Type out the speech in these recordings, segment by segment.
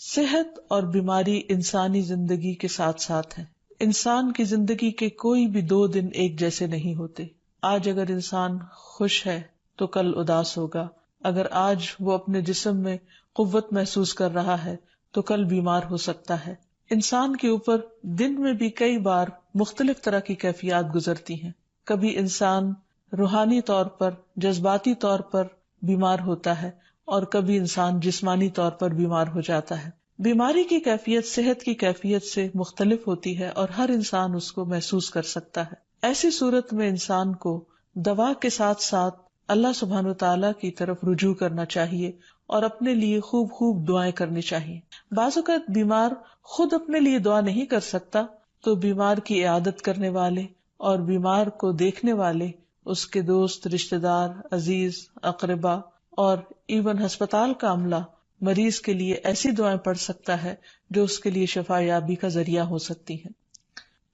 صحت اور بیماری انسانی زندگی کے ساتھ ساتھ ہے. انسان کی زندگی کے کوئی بھی 2 دن ایک جیسے نہیں ہوتے. آج اگر انسان خوش ہے تو کل اداس ہوگا. اگر آج وہ اپنے جسم میں قوت محسوس کر رہا ہے تو کل بیمار ہو سکتا ہے. انسان کے اوپر دن میں بھی کئی بار مختلف طرح کی کیفیات گزرتی ہیں. کبھی انسان روحانی طور پر، جذباتی طور پر بیمار ہوتا ہے اور کبھی انسان جسمانی طور پر بیمار ہو جاتا ہے. بیماری کی کیفیت صحت کی کیفیت سے مختلف ہوتی ہے اور ہر انسان اس کو محسوس کر سکتا ہے. ایسی صورت میں انسان کو دوا کے ساتھ ساتھ اللہ سبحانہ وتعالی کی طرف رجوع کرنا چاہیے اور اپنے لیے خوب خوب دعائیں کرنی چاہیے. بعض اوقات بیمار خود اپنے لیے دعا نہیں کر سکتا تو بیمار کی عیادت کرنے والے اور بیمار کو دیکھنے والے، اس کے دوست، رشتہ دار، عزیز، اقربا اور ایون ہسپتال کا عملہ مریض کے لیے ایسی دعائیں پڑھ سکتا ہے جو اس کے لیے شفا یابی کا ذریعہ ہو سکتی ہیں.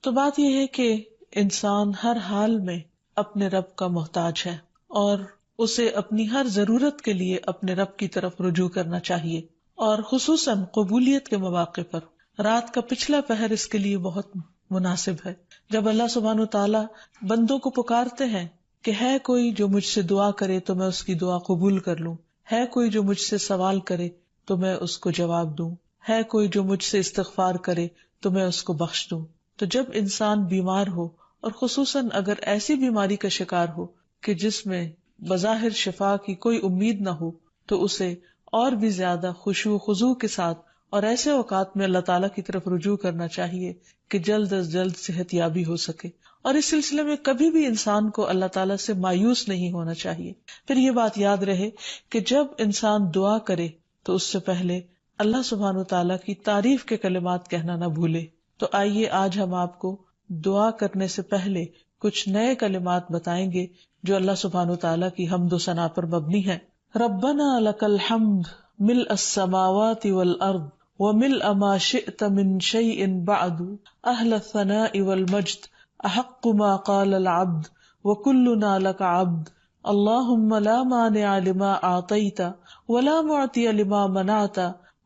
تو بات یہ ہے کہ انسان ہر حال میں اپنے رب کا محتاج ہے اور اسے اپنی ہر ضرورت کے لیے اپنے رب کی طرف رجوع کرنا چاہیے، اور خصوصاً قبولیت کے مواقع پر. رات کا پچھلا پہر اس کے لیے بہت مناسب ہے، جب اللہ سبحانہ وتعالی بندوں کو پکارتے ہیں کہ ہے کوئی جو مجھ سے دعا کرے تو میں اس کی دعا قبول کر لوں، ہے کوئی جو مجھ سے سوال کرے تو میں اس کو جواب دوں، ہے کوئی جو مجھ سے استغفار کرے تو میں اس کو بخش دوں. تو جب انسان بیمار ہو اور خصوصاً اگر ایسی بیماری کا شکار ہو کہ جس میں بظاہر شفا کی کوئی امید نہ ہو، تو اسے اور بھی زیادہ خشوع و خضوع کے ساتھ اور ایسے اوقات میں اللہ تعالیٰ کی طرف رجوع کرنا چاہیے کہ جلد از جلد صحت یابی ہو سکے. اور اس سلسلے میں کبھی بھی انسان کو اللہ تعالیٰ سے مایوس نہیں ہونا چاہیے. پھر یہ بات یاد رہے کہ جب انسان دعا کرے تو اس سے پہلے اللہ سبحانہ وتعالیٰ کی تعریف کے کلمات کہنا نہ بھولے. تو آئیے آج ہم آپ کو دعا کرنے سے پہلے کچھ نئے کلمات بتائیں گے جو اللہ سبحانہ وتعالیٰ کی حمد و ثنا پر مبنی ہیں. ربنا لک الحمد ملء السماوات والارض وملء ما شئت من شيء بعد اهل الثناء والمجد احق ما قال العبد وكلنا لك عبد اللهم لا مانع لما اعطيت ولا معطي لما منعت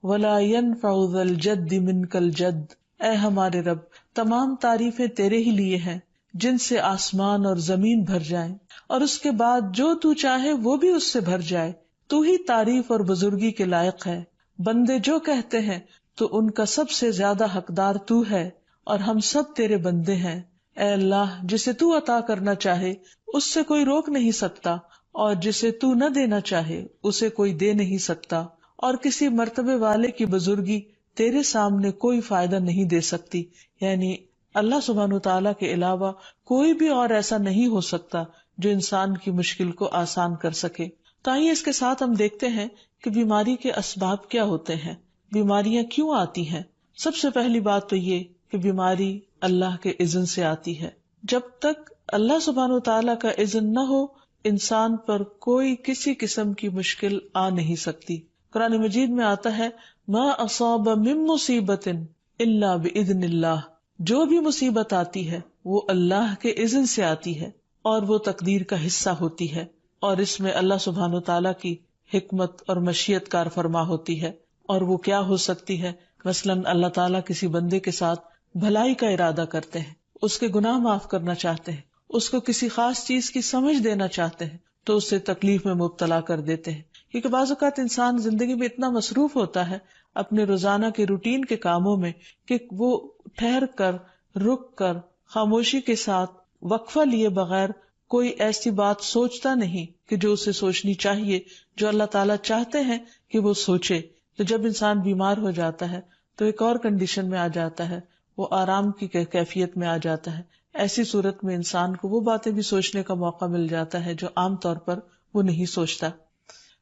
ولا ينفع ذا الجد منك الجد. اے ہمارے رب، تمام تعریفیں تیرے ہی لیے ہیں جن سے آسمان اور زمین بھر جائیں، اور اس کے بعد جو تو چاہے وہ بھی اس سے بھر جائے. تو ہی تعریف اور بزرگی کے لائق ہے. بندے جو کہتے ہیں تو ان کا سب سے زیادہ حقدار تو ہے، اور ہم سب تیرے بندے ہیں. اے اللہ، جسے تو عطا کرنا چاہے اس سے کوئی روک نہیں سکتا، اور جسے تو نہ دینا چاہے اسے کوئی دے نہیں سکتا، اور کسی مرتبے والے کی بزرگی تیرے سامنے کوئی فائدہ نہیں دے سکتی. یعنی اللہ سبحانہ وتعالیٰ کے علاوہ کوئی بھی اور ایسا نہیں ہو سکتا جو انسان کی مشکل کو آسان کر سکے. تو آئیے اس کے ساتھ ہم دیکھتے ہیں کہ بیماری کے اسباب کیا ہوتے ہیں، بیماریاں کیوں آتی ہیں. سب سے پہلی بات تو یہ کہ بیماری اللہ کے اذن سے آتی ہے. جب تک اللہ سبحانہ وتعالیٰ کا اذن نہ ہو انسان پر کوئی کسی قسم کی مشکل آ نہیں سکتی. قرآن مجید میں آتا ہے ما اصاب من مصیبت الا باذن اللہ. جو بھی مصیبت آتی ہے وہ اللہ کے اذن سے آتی ہے اور وہ تقدیر کا حصہ ہوتی ہے، اور اس میں اللہ سبحانہ وتعالیٰ کی حکمت اور مشیت کار فرما ہوتی ہے. اور وہ کیا ہو سکتی ہے؟ مثلاً اللہ تعالیٰ کسی بندے کے ساتھ بھلائی کا ارادہ کرتے ہیں، اس کے گناہ معاف کرنا چاہتے ہیں، اس کو کسی خاص چیز کی سمجھ دینا چاہتے ہیں تو اسے تکلیف میں مبتلا کر دیتے ہیں. کیونکہ بعض اوقات انسان زندگی میں اتنا مصروف ہوتا ہے اپنے روزانہ کے روٹین کے کاموں میں کہ وہ ٹھہر کر، رک کر، خاموشی کے ساتھ وقفہ لیے بغیر کوئی ایسی بات سوچتا نہیں کہ جو اسے سوچنی چاہیے، جو اللہ تعالیٰ چاہتے ہیں کہ وہ سوچے. تو جب انسان بیمار ہو جاتا ہے تو ایک اور کنڈیشن میں آ جاتا ہے، وہ آرام کی کیفیت میں آ جاتا ہے. ایسی صورت میں انسان کو وہ باتیں بھی سوچنے کا موقع مل جاتا ہے جو عام طور پر وہ نہیں سوچتا.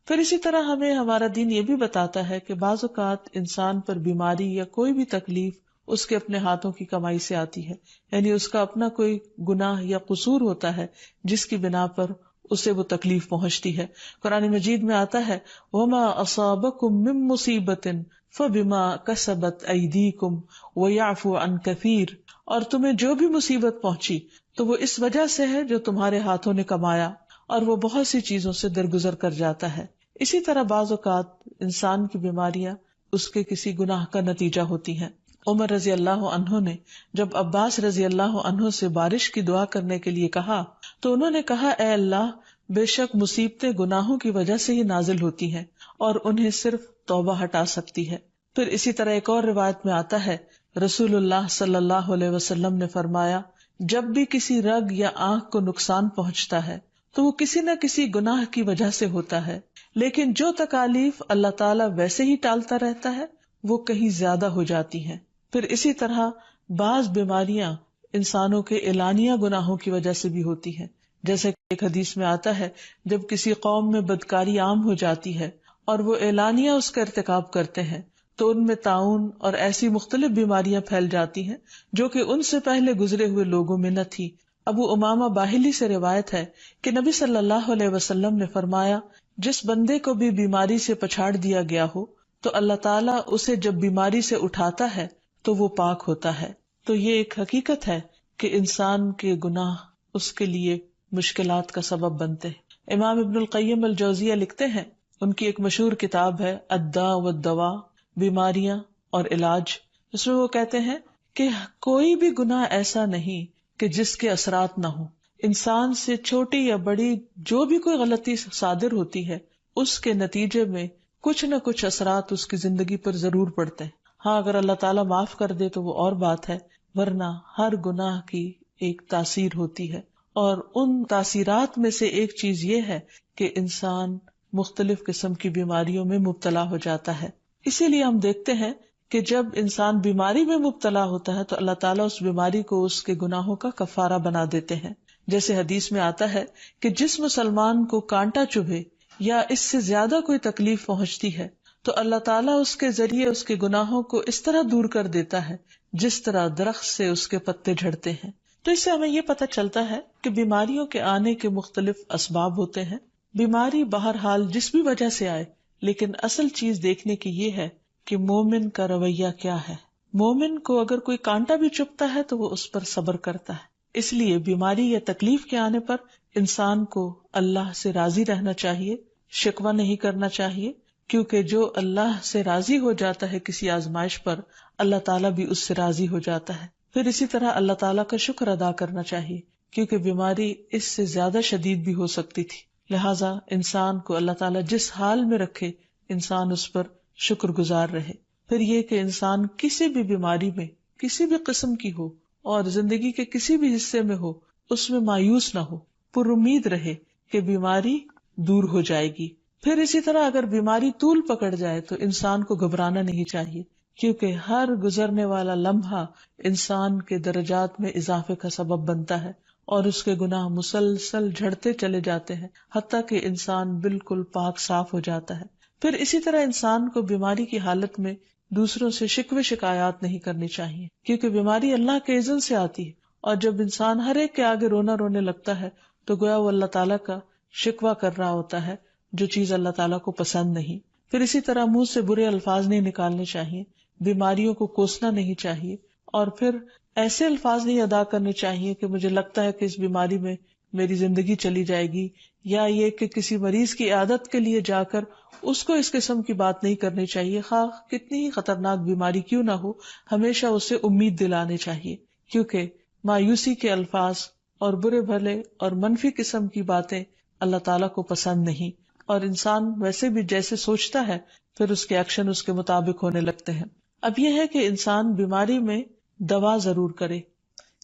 پھر اسی طرح ہمیں ہمارا دین یہ بھی بتاتا ہے کہ بعض اوقات انسان پر بیماری یا کوئی بھی تکلیف اس کے اپنے ہاتھوں کی کمائی سے آتی ہے، یعنی اس کا اپنا کوئی گناہ یا قصور ہوتا ہے جس کی بنا پر اسے وہ تکلیف پہنچتی ہے. قرآن مجید میں آتا ہے وَمَا أَصَابَكُم مِّن مُّصِيبَةٍ فَبِمَا كَسَبَتْ أَيْدِيكُمْ وَيَعْفُو عَن كَثِيرٍ. اور تمہیں جو بھی مصیبت پہنچی تو وہ اس وجہ سے ہے جو تمہارے ہاتھوں نے کمایا، اور وہ بہت سی چیزوں سے درگزر کر جاتا ہے. اسی طرح بعض اوقات انسان کی بیماریاں اس کے کسی گناہ کا نتیجہ ہوتی ہیں۔ عمر رضی اللہ عنہ نے جب عباس رضی اللہ عنہ سے بارش کی دعا کرنے کے لیے کہا تو انہوں نے کہا، اے اللہ، بے شک مصیبتیں گناہوں کی وجہ سے ہی نازل ہوتی ہیں اور انہیں صرف توبہ ہٹا سکتی ہے۔ پھر اسی طرح ایک اور روایت میں آتا ہے، رسول اللہ صلی اللہ علیہ وسلم نے فرمایا، جب بھی کسی رگ یا آنکھ کو نقصان پہنچتا ہے تو وہ کسی نہ کسی گناہ کی وجہ سے ہوتا ہے، لیکن جو تکالیف اللہ تعالیٰ ویسے ہی ٹالتا رہتا ہے وہ کہیں زیادہ ہو جاتی ہیں۔ پھر اسی طرح بعض بیماریاں انسانوں کے اعلانیہ گناہوں کی وجہ سے بھی ہوتی ہیں، جیسے کہ ایک حدیث میں آتا ہے، جب کسی قوم میں بدکاری عام ہو جاتی ہے اور وہ اعلانیہ اس کا ارتکاب کرتے ہیں تو ان میں طاعون اور ایسی مختلف بیماریاں پھیل جاتی ہیں جو کہ ان سے پہلے گزرے ہوئے لوگوں میں نہ تھی۔ ابو امامہ باہلی سے روایت ہے کہ نبی صلی اللہ علیہ وسلم نے فرمایا، جس بندے کو بھی بیماری سے پچھاڑ دیا گیا ہو تو اللہ تعالیٰ اسے جب بیماری سے اٹھاتا ہے تو وہ پاک ہوتا ہے۔ تو یہ ایک حقیقت ہے کہ انسان کے گناہ اس کے لیے مشکلات کا سبب بنتے ہیں۔ امام ابن القیم الجوزیہ لکھتے ہیں، ان کی ایک مشہور کتاب ہے الداء والدواء، بیماریاں اور علاج، اس میں وہ کہتے ہیں کہ کوئی بھی گناہ ایسا نہیں کہ جس کے اثرات نہ ہوں۔ انسان سے چھوٹی یا بڑی جو بھی کوئی غلطی صادر ہوتی ہے اس کے نتیجے میں کچھ نہ کچھ اثرات اس کی زندگی پر ضرور پڑتے ہیں۔ ہاں، اگر اللہ تعالیٰ معاف کر دے تو وہ اور بات ہے، ورنہ ہر گناہ کی ایک تاثیر ہوتی ہے، اور ان تاثیرات میں سے ایک چیز یہ ہے کہ انسان مختلف قسم کی بیماریوں میں مبتلا ہو جاتا ہے۔ اسی لیے ہم دیکھتے ہیں کہ جب انسان بیماری میں مبتلا ہوتا ہے تو اللہ تعالیٰ اس بیماری کو اس کے گناہوں کا کفارہ بنا دیتے ہیں۔ جیسے حدیث میں آتا ہے کہ جس مسلمان کو کانٹا چبھے یا اس سے زیادہ کوئی تکلیف پہنچتی ہے تو اللہ تعالیٰ اس کے ذریعے اس کے گناہوں کو اس طرح دور کر دیتا ہے جس طرح درخت سے اس کے پتے جھڑتے ہیں۔ تو اس سے ہمیں یہ پتہ چلتا ہے کہ بیماریوں کے آنے کے مختلف اسباب ہوتے ہیں۔ بیماری بہرحال جس بھی وجہ سے آئے، لیکن اصل چیز دیکھنے کی یہ ہے کہ مومن کا رویہ کیا ہے۔ مومن کو اگر کوئی کانٹا بھی چبھتا ہے تو وہ اس پر صبر کرتا ہے۔ اس لیے بیماری یا تکلیف کے آنے پر انسان کو اللہ سے راضی رہنا چاہیے، شکوہ نہیں کرنا چاہیے، کیونکہ جو اللہ سے راضی ہو جاتا ہے کسی آزمائش پر، اللہ تعالیٰ بھی اس سے راضی ہو جاتا ہے۔ پھر اسی طرح اللہ تعالیٰ کا شکر ادا کرنا چاہیے، کیونکہ بیماری اس سے زیادہ شدید بھی ہو سکتی تھی، لہٰذا انسان کو اللہ تعالیٰ جس حال میں رکھے انسان اس پر شکر گزار رہے۔ پھر یہ کہ انسان کسی بھی بیماری میں کسی بھی قسم کی ہو اور زندگی کے کسی بھی حصے میں ہو، اس میں مایوس نہ ہو، پر امید رہے کہ بیماری دور ہو جائے گی۔ پھر اسی طرح اگر بیماری طول پکڑ جائے تو انسان کو گھبرانا نہیں چاہیے، کیونکہ ہر گزرنے والا لمحہ انسان کے درجات میں اضافے کا سبب بنتا ہے اور اس کے گناہ مسلسل جھڑتے چلے جاتے ہیں حتیٰ کہ انسان بالکل پاک صاف ہو جاتا ہے۔ پھر اسی طرح انسان کو بیماری کی حالت میں دوسروں سے شکوے شکایات نہیں کرنی چاہیے، کیونکہ بیماری اللہ کے اذن سے آتی ہے، اور جب انسان ہر ایک کے آگے رونے لگتا ہے تو گویا وہ اللہ تعالیٰ کا شکوہ کر رہا ہوتا ہے، جو چیز اللہ تعالیٰ کو پسند نہیں۔ پھر اسی طرح منہ سے برے الفاظ نہیں نکالنے چاہیے، بیماریوں کو کوسنا نہیں چاہیے، اور پھر ایسے الفاظ نہیں ادا کرنے چاہیے کہ مجھے لگتا ہے کہ اس بیماری میں میری زندگی چلی جائے گی، یا یہ کہ کسی مریض کی عیادت کے لیے جا کر اس کو اس قسم کی بات نہیں کرنی چاہیے، خواہ کتنی ہی خطرناک بیماری کیوں نہ ہو، ہمیشہ اسے امید دلانے چاہیے، کیونکہ مایوسی کے الفاظ اور برے بھلے اور منفی قسم کی باتیں اللہ تعالیٰ کو پسند نہیں، اور انسان ویسے بھی جیسے سوچتا ہے پھر اس کے ایکشن اس کے مطابق ہونے لگتے ہیں۔ اب یہ ہے کہ انسان بیماری میں دوا ضرور کرے،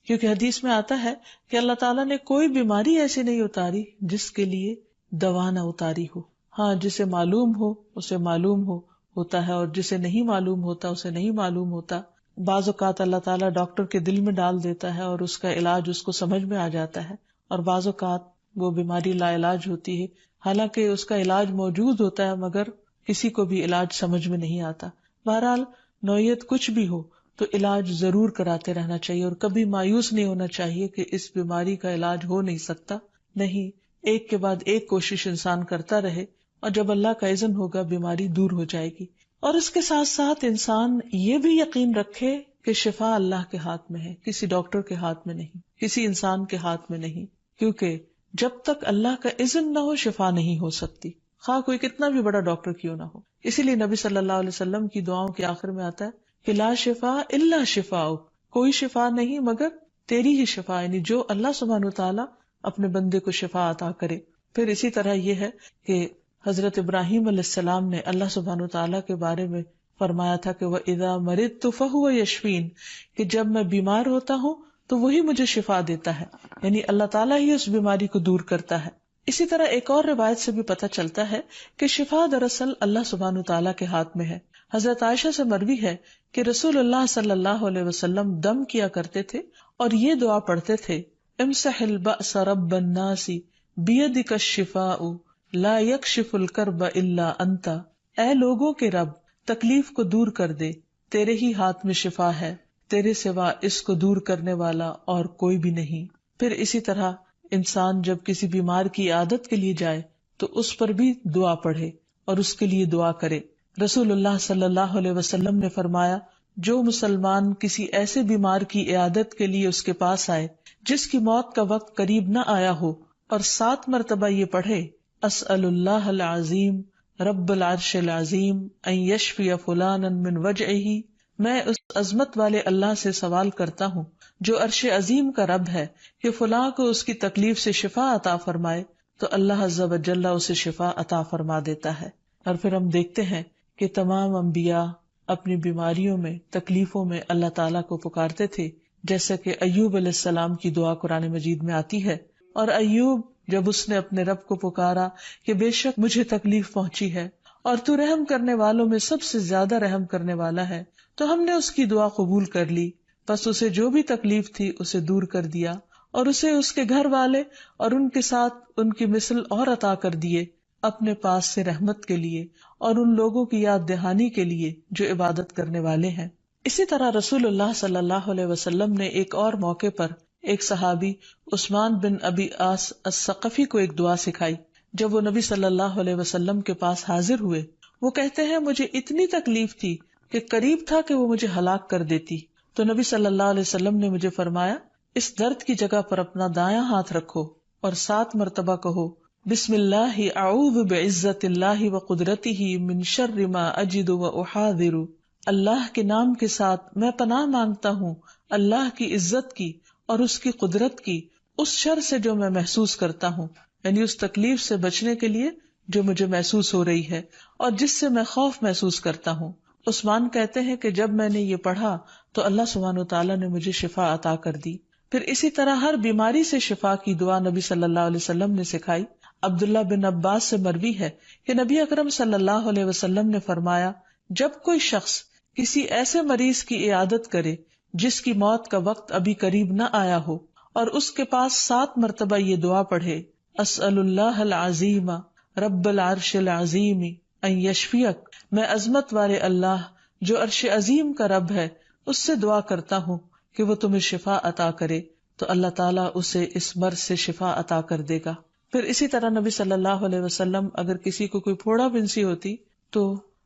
کیونکہ حدیث میں آتا ہے کہ اللہ تعالیٰ نے کوئی بیماری ایسی نہیں اتاری جس کے لیے دوا نہ اتاری ہو۔ ہاں، جسے معلوم ہو اسے معلوم ہوتا ہے، اور جسے نہیں معلوم ہوتا اسے نہیں معلوم ہوتا۔ بعض اوقات اللہ تعالیٰ ڈاکٹر کے دل میں ڈال دیتا ہے اور اس کا علاج اس کو سمجھ میں آ جاتا ہے، اور بعض اوقات وہ بیماری لا علاج ہوتی ہے، حالانکہ اس کا علاج موجود ہوتا ہے مگر کسی کو بھی علاج سمجھ میں نہیں آتا۔ بہرحال نوعیت کچھ بھی ہو تو علاج ضرور کراتے رہنا چاہیے، اور کبھی مایوس نہیں ہونا چاہیے کہ اس بیماری کا علاج ہو نہیں سکتا، نہیں، ایک کے بعد ایک کوشش انسان کرتا رہے، اور جب اللہ کا اذن ہوگا بیماری دور ہو جائے گی۔ اور اس کے ساتھ ساتھ انسان یہ بھی یقین رکھے کہ شفا اللہ کے ہاتھ میں ہے، کسی ڈاکٹر کے ہاتھ میں نہیں، کسی انسان کے ہاتھ میں نہیں، کیونکہ جب تک اللہ کا اذن نہ ہو شفا نہیں ہو سکتی، خواہ کوئی کتنا بھی بڑا ڈاکٹر کیوں نہ ہو. اسی لیے نبی صلی اللہ علیہ وسلم کی دعاؤں کے آخر میں آتا ہے کہ لا شفا الا شفاؤک، کوئی شفا نہیں مگر تیری ہی شفا، یعنی جو اللہ سبحانہ وتعالی اپنے بندے کو شفا عطا کرے. پھر اسی طرح یہ ہے کہ حضرت ابراہیم علیہ السلام نے اللہ سبحانہ وتعالی کے بارے میں فرمایا تھا کہ وَإِذَا مَرِضْتُ فَهُوَ يَشْفِينِ، کہ جب میں بیمار ہوتا ہوں تو وہی مجھے شفا دیتا ہے، یعنی اللہ تعالیٰ ہی اس بیماری کو دور کرتا ہے. اسی طرح ایک اور روایت سے بھی پتہ چلتا ہے کہ شفا دراصل اللہ سبحانہ وتعالی کے ہاتھ میں ہے. حضرت عائشہ سے مروی ہے کہ رسول اللہ صلی اللہ علیہ وسلم دم کیا کرتے تھے اور یہ دعا پڑھتے تھے امسح البأس رب الناس بیدک الشفاء لا یکشف الکرب الا انت، اے لوگوں کے رب تکلیف کو دور کر دے، تیرے ہی ہاتھ میں شفا ہے، تیرے سوا اس کو دور کرنے والا اور کوئی بھی نہیں. پھر اسی طرح انسان جب کسی بیمار کی عیادت کے لیے جائے تو اس پر بھی دعا پڑھے اور اس کے لیے دعا کرے. رسول اللہ صلی اللہ علیہ وسلم نے فرمایا جو مسلمان کسی ایسے بیمار کی عیادت کے لیے اس کے پاس آئے جس کی موت کا وقت قریب نہ آیا ہو اور 7 مرتبہ یہ پڑھے اسأل اللہ العظیم رب العرش العظیم ان یشفی فلانا من وجعہ، میں اس عظمت والے اللہ سے سوال کرتا ہوں جو عرش عظیم کا رب ہے کہ فلاں کو اس کی تکلیف سے شفا عطا فرمائے، تو اللہ عز و جل اسے شفا عطا فرما دیتا ہے. اور پھر ہم دیکھتے ہیں کہ تمام انبیاء اپنی بیماریوں میں تکلیفوں میں اللہ تعالیٰ کو پکارتے تھے، جیسا کہ ایوب علیہ السلام کی دعا قرآن مجید میں آتی ہے. اور ایوب جب اس نے اپنے رب کو پکارا کہ بے شک مجھے تکلیف پہنچی ہے اور تو رحم کرنے والوں میں سب سے زیادہ رحم کرنے والا ہے، تو ہم نے اس کی دعا قبول کر لی، بس اسے جو بھی تکلیف تھی اسے دور کر دیا اور اسے اس کے گھر والے اور ان کے ساتھ ان کی مثل اور عطا کر دیے اپنے پاس سے رحمت کے لیے اور ان لوگوں کی یاد دہانی کے لیے جو عبادت کرنے والے ہیں. اسی طرح رسول اللہ صلی اللہ علیہ وسلم نے ایک اور موقع پر ایک صحابی عثمان بن ابی عاص الثقفی کو ایک دعا سکھائی. جب وہ نبی صلی اللہ علیہ وسلم کے پاس حاضر ہوئے، وہ کہتے ہیں مجھے اتنی تکلیف تھی کہ قریب تھا کہ وہ مجھے ہلاک کر دیتی، تو نبی صلی اللہ علیہ وسلم نے مجھے فرمایا اس درد کی جگہ پر اپنا دایاں ہاتھ رکھو اور 7 مرتبہ کہو بسم اللہ اعوذ بعزت اللہ وقدرتہ من شر ما اجد واحاذر، اللہ کے نام کے ساتھ میں پناہ مانگتا ہوں اللہ کی عزت کی اور اس کی قدرت کی اس شر سے جو میں محسوس کرتا ہوں، یعنی اس تکلیف سے بچنے کے لیے جو مجھے محسوس ہو رہی ہے اور جس سے میں خوف محسوس کرتا ہوں. عثمان کہتے ہیں کہ جب میں نے یہ پڑھا تو اللہ سبحانہ وتعالیٰ نے مجھے شفا عطا کر دی. پھر اسی طرح ہر بیماری سے شفا کی دعا نبی صلی اللہ علیہ وسلم نے سکھائی. عبداللہ بن عباس سے مروی ہے کہ نبی اکرم صلی اللہ علیہ وسلم نے فرمایا جب کوئی شخص کسی ایسے مریض کی عیادت کرے جس کی موت کا وقت ابھی قریب نہ آیا ہو اور اس کے پاس 7 مرتبہ یہ دعا پڑھے اسأل اللہ العظیم رب العرش العظیم ان یشفیک، میں عظمت والے اللہ جو عرش عظیم کا رب ہے اس سے دعا کرتا ہوں کہ وہ تمہیں شفا عطا کرے، تو اللہ تعالیٰ اسے اس مرض سے شفا عطا کر دے گا. پھر اسی طرح نبی صلی اللہ علیہ وسلم اگر کسی کو کوئی پھوڑا بنسی ہوتی تو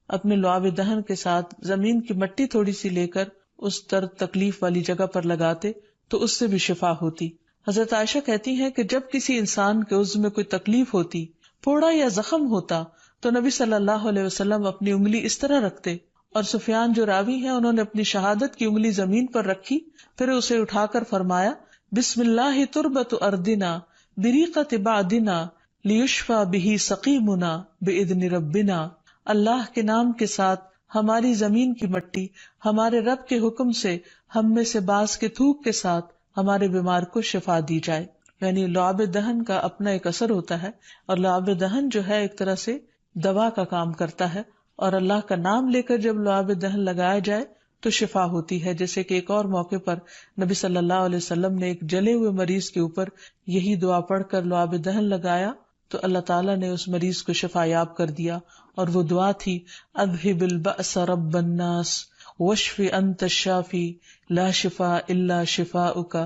اپنے لعاب دہن کے ساتھ زمین کی مٹی تھوڑی سی لے کر اس درد تکلیف والی جگہ پر لگاتے تو اس سے بھی شفا ہوتی. حضرت عائشہ کہتی ہیں کہ جب کسی انسان کے عضو میں کوئی تکلیف ہوتی، پھوڑا یا زخم ہوتا، تو نبی صلی اللہ علیہ وسلم اپنی انگلی اس طرح رکھتے اور سفیان جو راوی ہیں انہوں نے اپنی شہادت کی انگلی زمین پر رکھی، پھر اسے اٹھا کر فرمایا بسم اللہ تربت اردنا بریقت بعدنا لیشفى به سقیمنا باذن ربنا، اللہ کے نام کے ساتھ ہماری زمین کی مٹی ہمارے رب کے حکم سے ہم میں سے بعض کے تھوک کے ساتھ ہمارے بیمار کو شفا دی جائے. یعنی لعاب دہن کا اپنا ایک اثر ہوتا ہے اور لعاب دہن جو ہے ایک طرح سے دوا کا کام کرتا ہے، اور اللہ کا نام لے کر جب لعاب دہن لگایا جائے تو شفا ہوتی ہے. جیسے کہ ایک اور موقع پر نبی صلی اللہ علیہ وسلم نے ایک جلے ہوئے مریض کے اوپر یہی دعا پڑھ کر لعاب دہن لگایا تو اللہ تعالیٰ نے اس مریض کو شفا یاب کر دیا، اور وہ دعا تھی اذہب البأس رب الناس واشف انت الشافی لا شفاء الا شفاؤک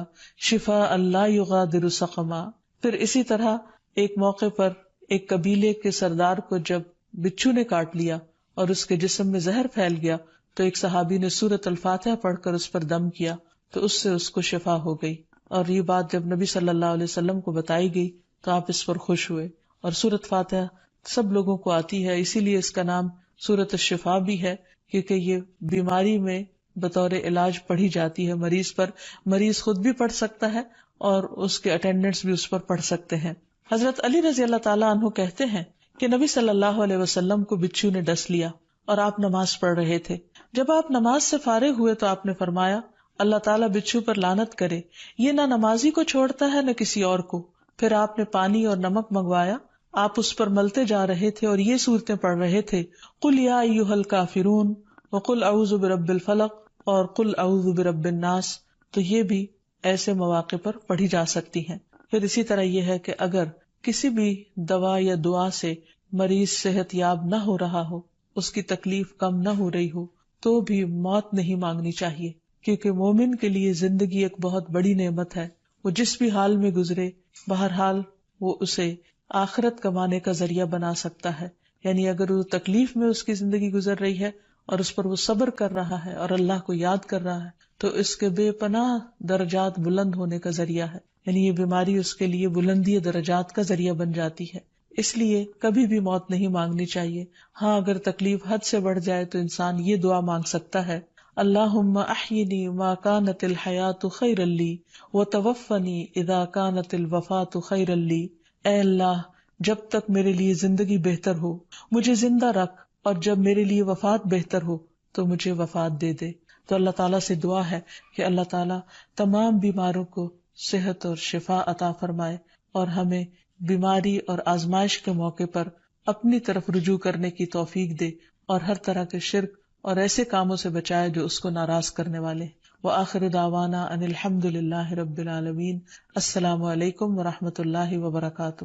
شفاء لا یغادر سقما. پھر اسی طرح ایک موقع پر ایک قبیلے کے سردار کو جب بچھو نے کاٹ لیا اور اس کے جسم میں زہر پھیل گیا تو ایک صحابی نے سورۃ الفاتحہ پڑھ کر اس پر دم کیا تو اس سے اس کو شفا ہو گئی. اور یہ بات جب نبی صلی اللہ علیہ وسلم کو بتائی گئی تو آپ اس پر خوش ہوئے اور سورۃ فاتحہ سب لوگوں کو آتی ہے، اسی لیے اس کا نام سورۃ الشفا بھی ہے، کیونکہ یہ بیماری میں بطور علاج پڑھی جاتی ہے مریض پر. مریض خود بھی پڑھ سکتا ہے اور اس کے اٹینڈنٹس بھی اس پر پڑھ سکتے ہیں. حضرت علی رضی اللہ تعالیٰ عنہ کہتے ہیں کہ نبی صلی اللہ علیہ وسلم کو بچھو نے ڈس لیا اور آپ نماز پڑھ رہے تھے. جب آپ نماز سے فارغ ہوئے تو آپ نے فرمایا اللہ تعالیٰ بچھو پر لعنت کرے، یہ نہ نمازی کو چھوڑتا ہے نہ کسی اور کو. پھر آپ نے پانی اور نمک منگوایا، آپ اس پر ملتے جا رہے تھے اور یہ صورتیں پڑھ رہے تھے، قل یا ایھا الکافرون وقل اعوذ برب الفلق اور قل اعوذ برب الناس. تو یہ بھی ایسے مواقع پر پڑھی جا سکتی ہیں. پھر اسی طرح یہ ہے کہ اگر کسی بھی دوا یا دعا سے مریض صحت یاب نہ ہو رہا ہو، اس کی تکلیف کم نہ ہو رہی ہو، تو بھی موت نہیں مانگنی چاہیے، کیونکہ مومن کے لیے زندگی ایک بہت بڑی نعمت ہے. وہ جس بھی حال میں گزرے، بہرحال وہ اسے آخرت کمانے کا ذریعہ بنا سکتا ہے. یعنی اگر وہ تکلیف میں اس کی زندگی گزر رہی ہے اور اس پر وہ صبر کر رہا ہے اور اللہ کو یاد کر رہا ہے، تو اس کے بے پناہ درجات بلند ہونے کا ذریعہ ہے. یعنی یہ بیماری اس کے لیے بلندی درجات کا ذریعہ بن جاتی ہے. اس لیے کبھی بھی موت نہیں مانگنی چاہیے. ہاں اگر تکلیف حد سے بڑھ جائے تو انسان یہ دعا مانگ سکتا ہے، اللہم احینی ما کانت الحیات خیرا لی وتوفنی اذا کانت الوفات خیرا لی. اے اللہ، جب تک میرے لیے زندگی بہتر ہو مجھے زندہ رکھ، اور جب میرے لیے وفات بہتر ہو تو مجھے وفات دے دے. تو اللہ تعالیٰ سے دعا ہے کہ اللہ تعالیٰ تمام بیماروں کو صحت اور شفا عطا فرمائے، اور ہمیں بیماری اور آزمائش کے موقع پر اپنی طرف رجوع کرنے کی توفیق دے، اور ہر طرح کے شرک اور ایسے کاموں سے بچائے جو اس کو ناراض کرنے والے. وآخر دعوانا ان الحمد للہ رب العالمین. السلام علیکم ورحمۃ اللہ وبرکاتہ.